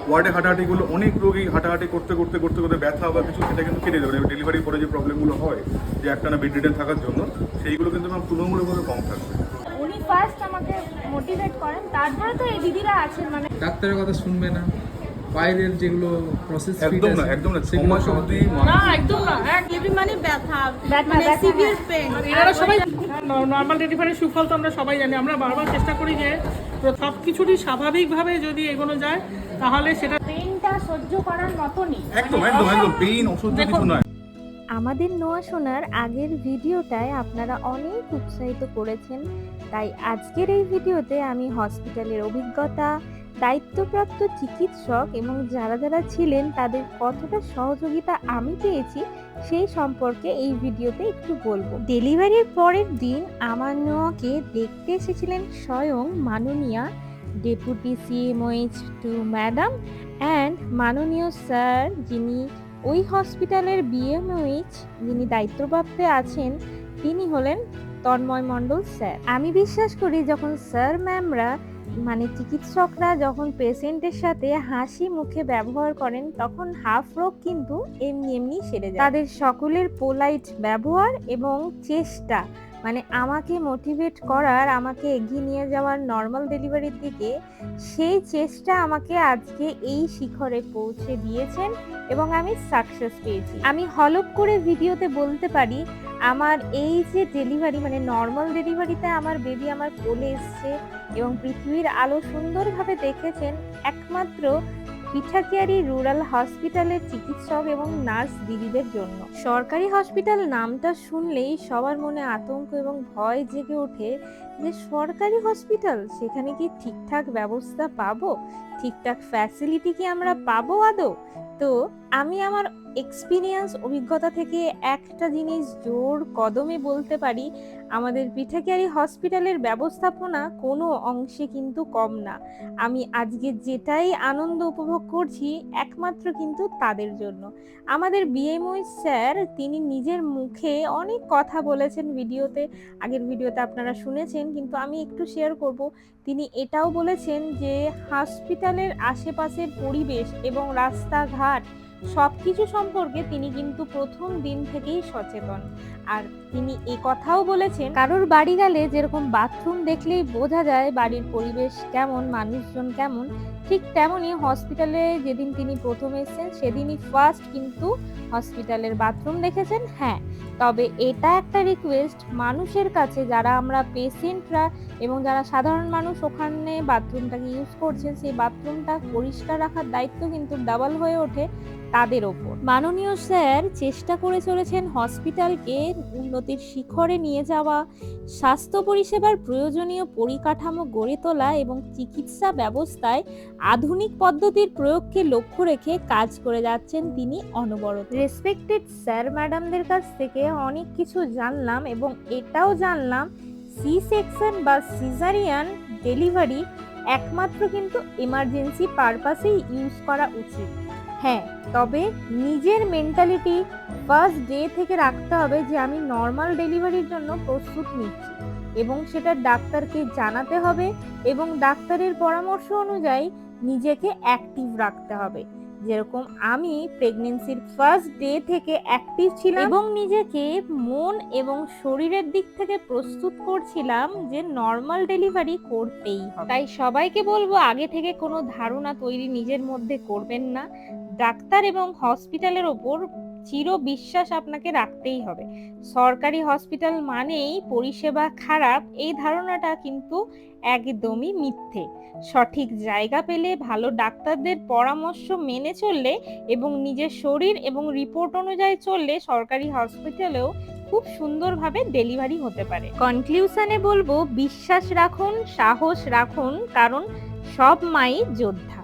ওয়ার্ডে হাঁটাহাঁটিগুলো, অনেক রোগী হাঁটাহাঁটি করতে করতে করতে করতে ব্যথা বা কিছু, সেটা কিন্তু কেটে যাবে। ডেলিভারির পরে যে প্রবলেমগুলো হয় যে একটানা বেড রিডেন থাকার জন্য, সেইগুলো কিন্তু ম্যাম তুলনামূলকভাবে কম থাকবে। উনি ফার্স্ট আমাকে মোটিভেট করেন, তারপরে তো এই দিদিরা আছেন। মানে ডাক্তারের কথা শুনবে না, বাইরের যেগুলো প্রসেস একদম না, একদম না। 6 মাস অবধি না একদম না, মানে ব্যথা, মানে ব্যথা, সিভিয়ার পেন। এনারা সবাই নর্মাল ডেলিভারির সুফল তো আমরা সবাই জানি। আমরা বারবার চেষ্টা করি যে সব কিছুরই স্বাভাবিকভাবে যদি এগোনো যায় তাহলে সেটা পেনটা সহ্য করার মতনই। একদম একদম একদম পেইন অসহ্য কিছু নয়। আমাদের নোয়া সোনার আগের ভিডিওটায় আপনারা অনেক উৎসাহিত করেছেন, তাই আজকের এই ভিডিওতে আমি হসপিটালের অভিজ্ঞতা, দায়িত্বপ্রাপ্ত চিকিৎসক এবং যারা যারা ছিলেন তাদের কতটা সহযোগিতা আমি পেয়েছি সেই সম্পর্কে এই ভিডিওতে একটু বলবো। ডেলিভারির পরের দিন আমার নোয়াকে দেখতে এসেছিলেন স্বয়ং মাননীয়া ডেপুটি CMOH2 ম্যাডাম অ্যান্ড মাননীয় স্যার, যিনি ওই হসপিটালের BMOH যিনি দায়িত্বপ্রাপ্তে আছেন, তিনি হলেন তন্ময় মণ্ডল স্যার। আমি বিশ্বাস করি যখন স্যার ম্যামরা মানে চিকিৎসকরা যখন পেশেন্টের সাথে হাসি মুখে ব্যবহার করেন তখন হাফ রোগ কিন্তু এমনি এমনি সেরে যায়। তাদের সকলের পোলাইট ব্যবহার এবং চেষ্টা, মানে আমাকে মোটিভেট করার, আমাকে এগিয়ে নিয়ে যাওয়ার নর্মাল ডেলিভারির দিকে, সেই চেষ্টা আমাকে আজকে এই শিখরে পৌঁছে দিয়েছেন এবং আমি সাকসেস পেয়েছি। আমি হলপ করে ভিডিওতে বলতে পারি আমার এই যে ডেলিভারি, মানে নর্মাল ডেলিভারিতে আমার বেবি আমার কোলে এসছে এবং পৃথিবীর আলো সুন্দরভাবে দেখেছেন একমাত্র পিঠাকিয়ারি রুরাল হসপিটালের চিকিৎসক এবং নার্স দিদিদের জন্য। সরকারি হসপিটাল নামটা শুনলেই সবার মনে আতঙ্ক এবং ভয় জেগে ওঠে যে সরকারি হসপিটাল, সেখানে কি ঠিকঠাক ব্যবস্থা পাবো, ঠিকঠাক ফ্যাসিলিটি কি আমরা পাবো আদৌ? তো আমি আমার এক্সপিরিয়েন্স অভিজ্ঞতা থেকে একটা জিনিস জোর কদমে বলতে পারি, আমাদের পিঠাকিয়ারি হসপিটালের ব্যবস্থাপনা কোনো অংশে কিন্তু কম না। আমি আজকে যেটাই আনন্দ উপভোগ করছি একমাত্র কিন্তু তাদের জন্য। আমাদের BMOH স্যার, তিনি নিজের মুখে অনেক কথা বলেছেন ভিডিওতে, আগের ভিডিওতে আপনারা শুনেছেন, কিন্তু আমি একটু শেয়ার করব। তিনি এটাও বলেছেন যে হসপিটালের আশেপাশের পরিবেশ এবং রাস্তাঘাট সবকিছু সম্পর্কে তিনি কিন্তু প্রথম দিন থেকেই সচেতন। আর তিনি এই কথাও বলেছেন, কারোর বাড়ি গেলে যেরকম বাথরুম দেখলেই বোঝা যায় বাড়ির পরিবেশ কেমন, মানুষজন কেমন, ঠিক তেমনই হসপিটালে যেদিন তিনি প্রথম এসেছেন সেদিনই ফার্স্ট কিন্তু হসপিটালের বাথরুম দেখেছেন। হ্যাঁ, তবে এটা একটা রিকোয়েস্ট মানুষের কাছে, যারা আমরা পেশেন্টরা এবং যারা সাধারণ মানুষ ওখানে বাথরুমটাকে ইউজ করছেন, সেই বাথরুমটা পরিষ্কার রাখার দায়িত্ব কিন্তু ডাবল হয়ে ওঠে তাদের ওপর। মাননীয় স্যার চেষ্টা করে চলেছেন হসপিটালকে উন্নতির শিখরে নিয়ে যাওয়া, স্বাস্থ্য পরিষেবার প্রয়োজনীয় পরিকাঠামো গড়ে তোলা এবং চিকিৎসা ব্যবস্থায় আধুনিক পদ্ধতির প্রয়োগকে লক্ষ্য রেখে কাজ করে যাচ্ছেন তিনি অনবরত। রেসপেক্টেড স্যার ম্যাডামদের কাছ থেকে অনেক কিছু জানলাম এবং এটাও জানলাম সি সেকশন বা সিজারিয়ান ডেলিভারি একমাত্র কিন্তু এমার্জেন্সি পারপাসেই ইউজ করা উচিত। হ্যাঁ, তবে নিজের মেন্টালিটি ফার্স্ট ডে থেকে রাখতে হবে যে আমি নর্মাল ডেলিভারির জন্য প্রস্তুত নিচ্ছি এবং সেটা ডাক্তারকে জানাতে হবে এবং ডাক্তারের পরামর্শ অনুযায়ী নিজেকে অ্যাক্টিভ রাখতে হবে। যেরকম আমি প্রেগনেন্সির ফার্স্ট ডে থেকে অ্যাক্টিভ ছিলাম এবং নিজেকে মন এবং শরীরের দিক থেকে প্রস্তুত করছিলাম যে নর্মাল ডেলিভারি করতেই হবে। তাই সবাইকে বলবো আগে থেকে কোনো ধারণা তৈরি নিজের মধ্যে করবেন না। ডাক্তার এবং হসপিটালের ওপর চির বিশ্বাস আপনাকে রাখতেই হবে। সরকারি হসপিটাল মানেই পরিষেবা খারাপ, এই ধারণাটা কিন্তু একদমই মিথ্যে। সঠিক জায়গা পেলে, ভালো ডাক্তারদের পরামর্শ মেনে চললে এবং নিজের শরীর এবং রিপোর্ট অনুযায়ী চললে সরকারি হসপিটালেও খুব সুন্দরভাবে ডেলিভারি হতে পারে। কনক্লুশনে বলবো, বিশ্বাস রাখুন, সাহস রাখুন, কারণ সব মাই যোদ্ধা।